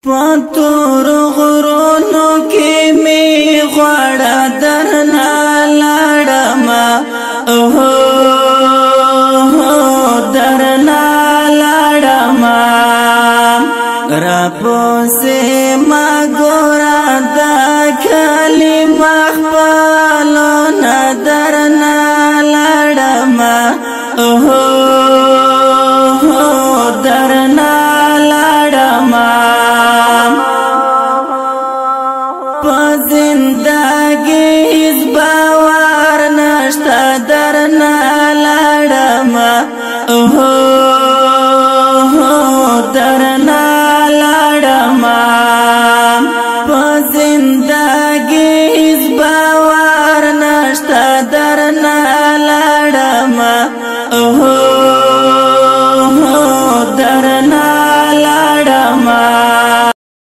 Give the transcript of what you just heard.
پتور غرونو کې می غواړه درنا لاړما درنا لاړما را پوسې ما ګورا د کلمه خپلو نه درنا